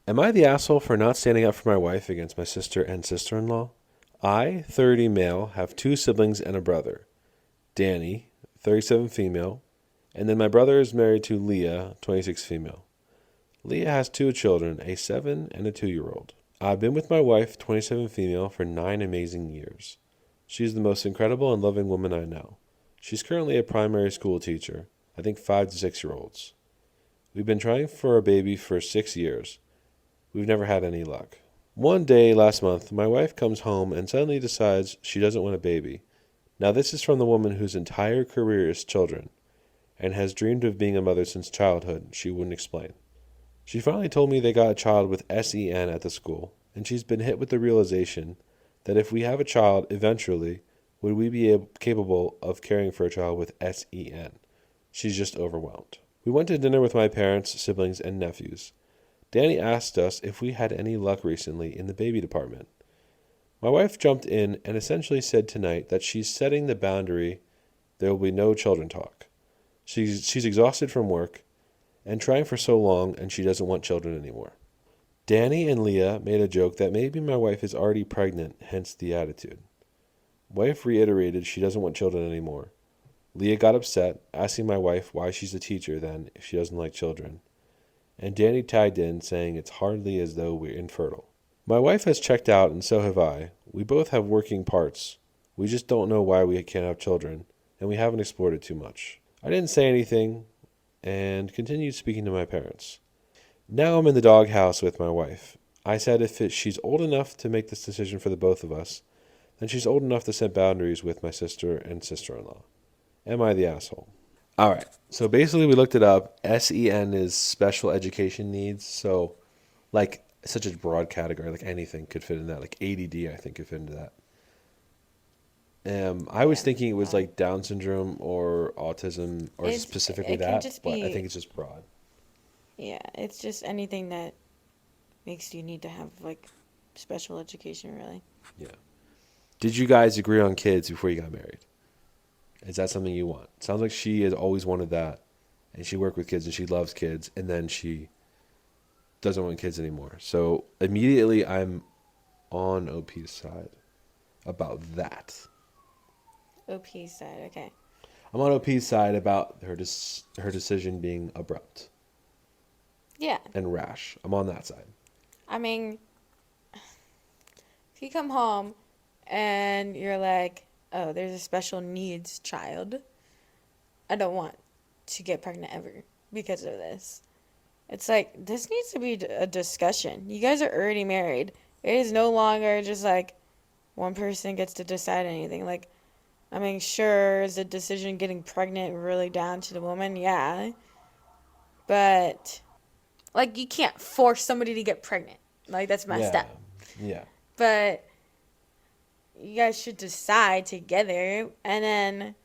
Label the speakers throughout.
Speaker 1: Am I the asshole for not standing up for my wife against my sister and sister-in-law? I, 30 male, have two siblings and a brother. Danny, 37 female, and then my brother is married to Leah, 26 female. Leah has two children, a 7 and a 2-year-old. I've been with my wife, 27 female, for 9 amazing years. She's the most incredible and loving woman I know. She's currently a primary school teacher, I think 5 to 6-year-olds. We've been trying for a baby for 6 years. We've never had any luck. One day last month, my wife comes home and suddenly decides she doesn't want a baby. Now, this is from the woman whose entire career is children and has dreamed of being a mother since childhood. She wouldn't explain. She finally told me they got a child with SEN at the school, and she's been hit with the realization that if we have a child eventually, would we be capable of caring for a child with SEN? She's just overwhelmed. We went to dinner with my parents, siblings, and nephews. Danny asked us if we had any luck recently in the baby department. My wife jumped in and essentially said tonight that she's setting the boundary there will be no children talk. She's exhausted from work and trying for so long, and she doesn't want children anymore. Danny and Leah made a joke that maybe my wife is already pregnant, hence the attitude. Wife reiterated she doesn't want children anymore. Leah got upset, asking my wife why she's a teacher then if she doesn't like children. And Danny tagged in, saying it's hardly as though we're infertile. My wife has checked out, and so have I. We both have working parts. We just don't know why we can't have children, and we haven't explored it too much. I didn't say anything, and continued speaking to my parents. Now I'm in the doghouse with my wife. I said she's old enough to make this decision for the both of us, then she's old enough to set boundaries with my sister and sister-in-law. Am I the asshole? All right. So basically, we looked it up. SEN is special education needs. So, like, such a broad category. Like anything could fit in that. Like ADD, I think, could fit into that. I was
Speaker 2: Yeah.
Speaker 1: thinking it was
Speaker 2: Well,
Speaker 1: like Down syndrome or autism or specifically
Speaker 2: it can
Speaker 1: that,
Speaker 2: just
Speaker 1: but I
Speaker 2: be,
Speaker 1: think it's just broad.
Speaker 2: yeah, it's just anything that makes you need to have like special education, really.
Speaker 1: Yeah. Did you guys agree on kids before you got married? Is that something you want? Sounds like she has always wanted that, and she worked with kids and she loves kids, and then she doesn't want kids anymore. So immediately I'm on OP's side about that.
Speaker 2: OP side, okay.
Speaker 1: I'm on OP's side about her decision being abrupt
Speaker 2: Yeah,
Speaker 1: and rash. I'm on that side.
Speaker 2: I mean, if you come home and you're like, oh, there's a special needs child, I don't want to get pregnant ever because of this. It's like, this needs to be a discussion. You guys are already married. It is no longer just like one person gets to decide anything. Like, I mean, sure, is the decision getting pregnant really down to the woman? Yeah. But, like, you can't force somebody to get pregnant. Like, that's messed
Speaker 1: Yeah.
Speaker 2: up.
Speaker 1: Yeah.
Speaker 2: But you guys should decide together. And then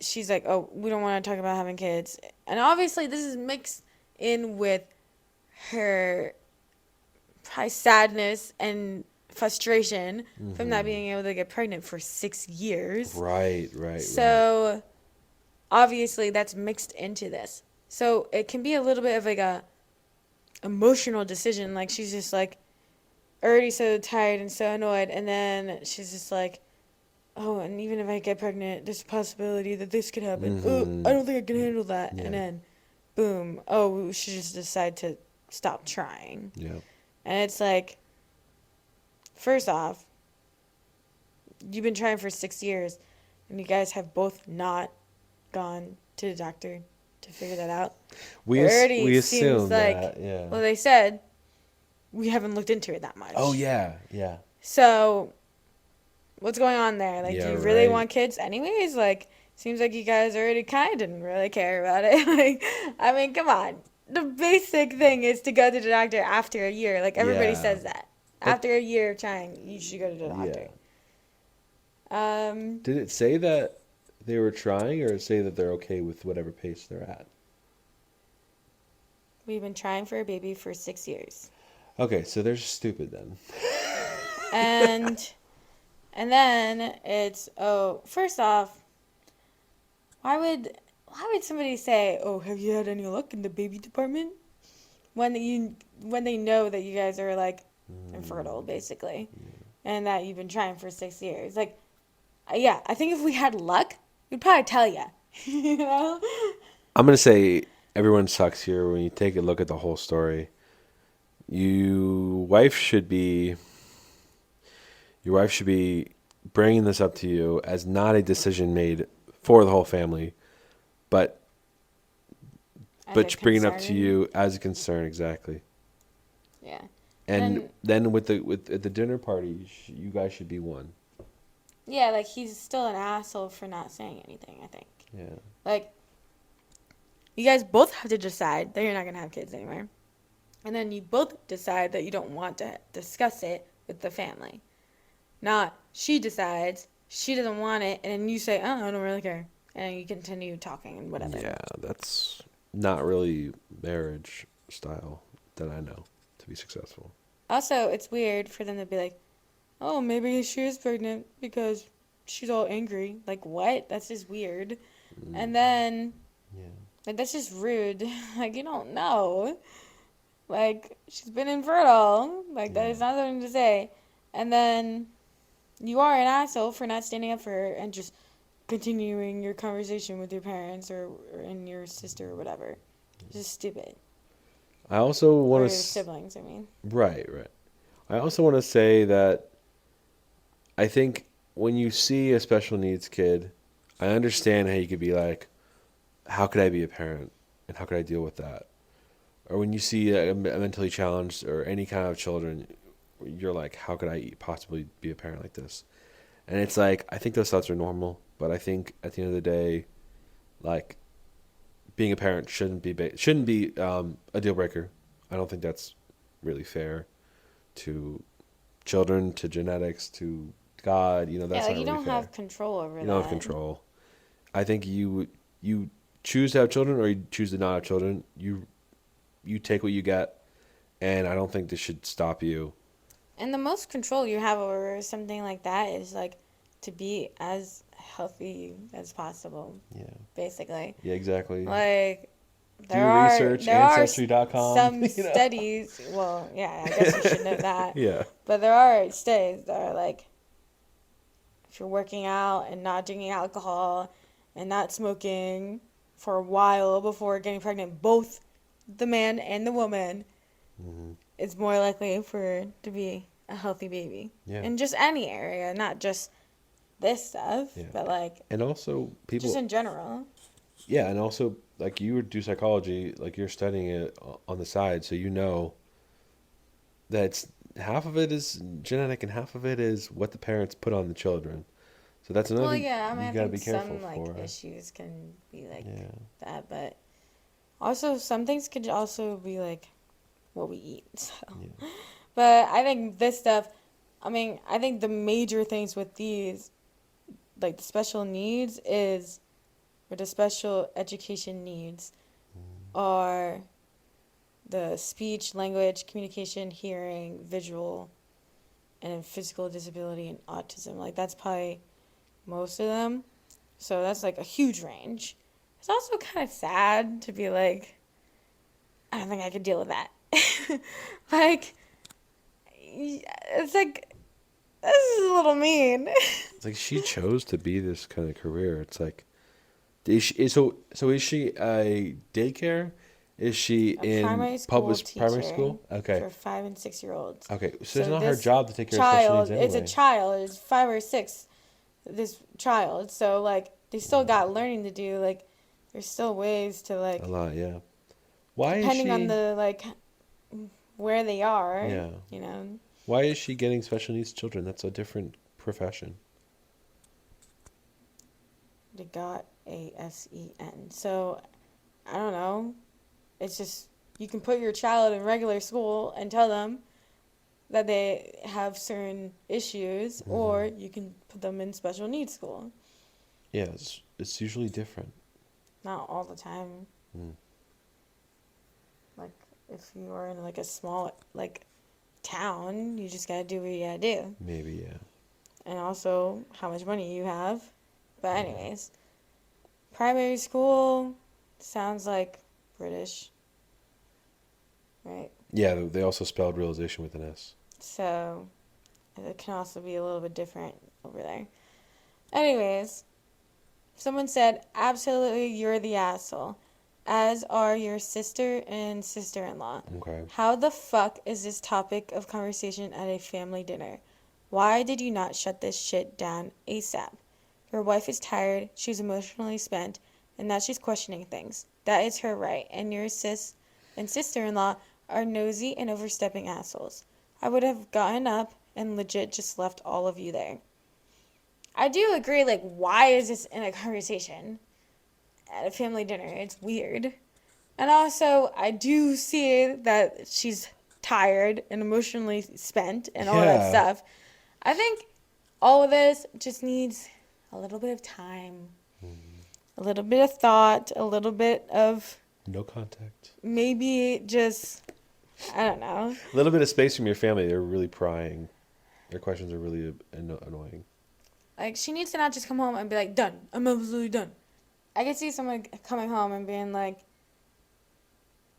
Speaker 2: she's like, oh, we don't want to talk about having kids. And obviously, this is mixed in with her probably sadness and frustration from not
Speaker 1: Mm-hmm.
Speaker 2: being able to get pregnant for 6 years.
Speaker 1: Right, right, right.
Speaker 2: So obviously that's mixed into this. So it can be a little bit of like a emotional decision. Like she's just like already so tired and so annoyed, and then she's just like, oh, and even if I get pregnant, there's a possibility that this could happen. Oh, I
Speaker 1: Mm-hmm.
Speaker 2: don't think I can handle that. And
Speaker 1: Yeah.
Speaker 2: then, boom, oh, we should just decide to stop trying.
Speaker 1: Yeah.
Speaker 2: And it's like, first off, you've been trying for 6 years, and you guys have both not gone to the doctor to figure that out. It already
Speaker 1: We
Speaker 2: seems
Speaker 1: assume
Speaker 2: like,
Speaker 1: that, yeah.
Speaker 2: well, they said we haven't looked into it that
Speaker 1: Oh
Speaker 2: much.
Speaker 1: yeah, yeah.
Speaker 2: So, what's going on there? Like, do
Speaker 1: Yeah,
Speaker 2: you really
Speaker 1: right.
Speaker 2: want kids anyways? Like, seems like you guys already kind of didn't really care about it. Like, I mean, come on. The basic thing is to go to the doctor after a year. Like, everybody
Speaker 1: Yeah.
Speaker 2: says that.
Speaker 1: But
Speaker 2: After a year of trying, you should go to the doctor.
Speaker 1: yeah.
Speaker 2: Um,
Speaker 1: Did it say that they were trying or say that they're okay with whatever pace they're at?
Speaker 2: we've been trying for a baby for 6 years.
Speaker 1: Okay, so they're stupid then.
Speaker 2: And and then it's, oh, first off, why would somebody say, "Oh, have you had any luck in the baby department?" when they know that you guys are like infertile,
Speaker 1: Mm,
Speaker 2: basically,
Speaker 1: yeah.
Speaker 2: and that you've been trying for 6 years. Like, yeah, I think if we had luck, we'd probably tell you. You know?
Speaker 1: I'm gonna say everyone sucks here when you take a look at the whole story. You wife should be your wife should be bringing this up to you as not a decision made for the whole family, but
Speaker 2: As a
Speaker 1: bringing it up to
Speaker 2: concern.
Speaker 1: you as a concern exactly.
Speaker 2: Yeah. And
Speaker 1: And
Speaker 2: then,
Speaker 1: then with at the dinner party, you guys should be one.
Speaker 2: yeah, like he's still an asshole for not saying anything, I think.
Speaker 1: Yeah.
Speaker 2: Like, you guys both have to decide that you're not going to have kids anymore. And then you both decide that you don't want to discuss it with the family. Not she decides she doesn't want it, and then you say, "Oh, I don't really care," and you continue talking and whatever.
Speaker 1: Yeah, that's not really marriage style that I know to be successful.
Speaker 2: Also, it's weird for them to be like, "Oh, maybe she is pregnant because she's all angry." Like, what? That's just weird.
Speaker 1: Mm,
Speaker 2: And then,
Speaker 1: yeah.
Speaker 2: like, that's just rude. Like, you don't know. Like, she's been infertile. Like, that
Speaker 1: Yeah.
Speaker 2: is not something to say. And then you are an asshole for not standing up for her and just continuing your conversation with your parents or and your sister or whatever. It's just stupid.
Speaker 1: I also
Speaker 2: Or
Speaker 1: want
Speaker 2: your
Speaker 1: to
Speaker 2: siblings, I mean.
Speaker 1: right. I also want to say that I think when you see a special needs kid, I understand how you could be like, how could I be a parent and how could I deal with that? Or when you see a mentally challenged or any kind of children, you're like, how could I possibly be a parent like this? And it's like, I think those thoughts are normal, but I think at the end of the day, like being a parent shouldn't be a deal breaker. I don't think that's really fair to children, to genetics, to God. You know,
Speaker 2: Yeah,
Speaker 1: that's
Speaker 2: like
Speaker 1: not
Speaker 2: you
Speaker 1: really
Speaker 2: don't
Speaker 1: fair.
Speaker 2: have control over
Speaker 1: You don't have
Speaker 2: that.
Speaker 1: control. I think you choose to have children or you choose to not have children. You take what you get, and I don't think this should stop you.
Speaker 2: And the most control you have over something like that is like to be as healthy as possible,
Speaker 1: Yeah.
Speaker 2: basically.
Speaker 1: Yeah, exactly.
Speaker 2: Like
Speaker 1: Do research,
Speaker 2: there are
Speaker 1: ancestry.com,
Speaker 2: some
Speaker 1: you know.
Speaker 2: studies, well, yeah, I guess you should know that.
Speaker 1: Yeah.
Speaker 2: But there are studies that are like if you're working out and not drinking alcohol and not smoking for a while before getting pregnant, both the man and the woman,
Speaker 1: Hmm.
Speaker 2: it's more likely for to be a healthy baby
Speaker 1: Yeah.
Speaker 2: in just any area, not just this stuff,
Speaker 1: Yeah.
Speaker 2: but like
Speaker 1: And also
Speaker 2: just
Speaker 1: people
Speaker 2: in general.
Speaker 1: yeah, and also like you would do psychology, like you're studying it on the side, so you know that half of it is genetic and half of it is what the parents put on the children. So that's another
Speaker 2: Well,
Speaker 1: thing
Speaker 2: yeah, I mean,
Speaker 1: you
Speaker 2: I
Speaker 1: got to
Speaker 2: think
Speaker 1: be careful
Speaker 2: some like
Speaker 1: for.
Speaker 2: issues can be like
Speaker 1: Yeah.
Speaker 2: that, but also some things could also be like what we eat. So,
Speaker 1: Yeah.
Speaker 2: but I think this stuff. I mean, I think the major things with these, like the special needs, is or the special education needs are the speech, language, communication, hearing, visual, and physical disability and autism. Like that's probably most of them. So that's like a huge range. It's also kind of sad to be like, I don't think I could deal with that. Like, it's like, this is a little mean.
Speaker 1: It's like she chose to be this kind of career. It's like so is she a daycare? Is she
Speaker 2: A
Speaker 1: in
Speaker 2: primary school
Speaker 1: public primary
Speaker 2: teacher
Speaker 1: school? Okay.
Speaker 2: for 5 and 6 year olds.
Speaker 1: Okay. So it's
Speaker 2: So
Speaker 1: not her
Speaker 2: this
Speaker 1: job to take care of special needs
Speaker 2: child, it's a
Speaker 1: anyway.
Speaker 2: child, it's 5 or 6, this child. So, like, they still got learning to do. Like, there's still ways to,
Speaker 1: A
Speaker 2: like,
Speaker 1: lot, yeah. Why is
Speaker 2: depending on
Speaker 1: she
Speaker 2: the, like, where they are,
Speaker 1: yeah.
Speaker 2: you know.
Speaker 1: Why is she getting special needs children? That's a different profession.
Speaker 2: They got ASEN. So, I don't know. It's just, you can put your child in regular school and tell them that they have certain issues, or
Speaker 1: Hmm.
Speaker 2: you can put them in special needs school.
Speaker 1: Yeah, it's usually different.
Speaker 2: Not all the time.
Speaker 1: Mm.
Speaker 2: Like, if you are in, like, a small, like, town, you just gotta do what you gotta do.
Speaker 1: Maybe, yeah.
Speaker 2: And also, how much money you have. But,
Speaker 1: Yeah.
Speaker 2: anyways, primary school sounds like British.
Speaker 1: Yeah, they also spelled realization with an S.
Speaker 2: So it can also be a little bit different over there. Anyways, someone said, absolutely, you're the asshole, as are your sister and sister in law.
Speaker 1: Okay.
Speaker 2: How the fuck is this topic of conversation at a family dinner? Why did you not shut this shit down ASAP? Your wife is tired, she's emotionally spent, and now she's questioning things. That is her right, and your sis and sister in law are nosy and overstepping assholes. I would have gotten up and legit just left all of you there. I do agree, like, why is this in a conversation at a family dinner? It's weird. And also, I do see that she's tired and emotionally spent and all that
Speaker 1: Yeah.
Speaker 2: stuff. I think all of this just needs a little bit of time, a little bit of thought, a little bit of
Speaker 1: No contact.
Speaker 2: maybe just, I don't know.
Speaker 1: A little bit of space from your family. They're really prying. Their questions are really annoying.
Speaker 2: Like, she needs to not just come home and be like, done. I'm absolutely done. I can see someone coming home and being like,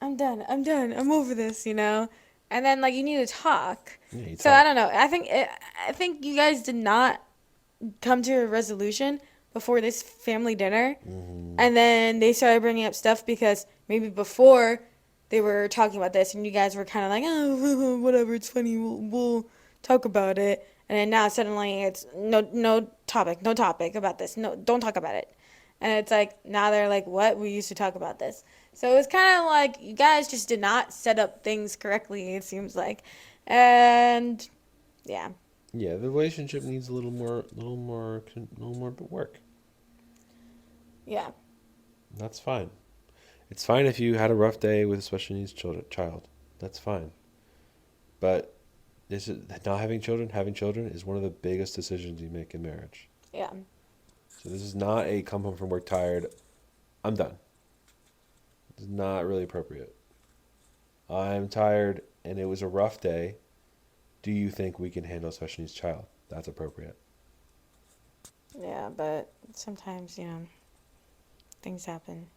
Speaker 2: I'm done. I'm done. I'm over this, you know? And then, like, you need to talk.
Speaker 1: Yeah, you
Speaker 2: So, I
Speaker 1: talk.
Speaker 2: don't know. I think you guys did not come to a resolution before this family dinner.
Speaker 1: Mm-hmm.
Speaker 2: And then they started bringing up stuff because maybe before they were talking about this and you guys were kind of like, oh, whatever, it's funny, we'll talk about it. And then now suddenly it's no topic about this. No, don't talk about it. And it's like, now they're like, what? We used to talk about this. So it's kind of like you guys just did not set up things correctly, it seems like. And yeah,
Speaker 1: Yeah, the relationship needs a little more work.
Speaker 2: yeah,
Speaker 1: That's fine. It's fine if you had a rough day with a special needs child. That's fine. But this is not having children is one of the biggest decisions you make in marriage.
Speaker 2: yeah,
Speaker 1: So this is not a come home from work tired, I'm done. It's not really appropriate. I'm tired and it was a rough day. Do you think we can handle a special needs child? That's appropriate.
Speaker 2: yeah. But sometimes, things happen.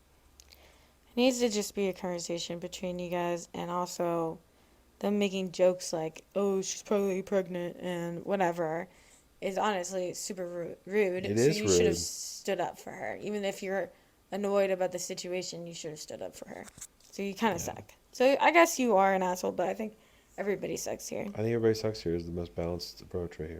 Speaker 2: It needs to just be a conversation between you guys and also them making jokes like, oh, she's probably pregnant and whatever is honestly super rude.
Speaker 1: It
Speaker 2: So
Speaker 1: is
Speaker 2: you should have
Speaker 1: rude.
Speaker 2: stood up for her. Even if you're annoyed about the situation, you should have stood up for her. So you kind of
Speaker 1: Yeah.
Speaker 2: suck. So I guess you are an asshole, but I think everybody sucks here.
Speaker 1: I think everybody sucks here is the most balanced approach right here.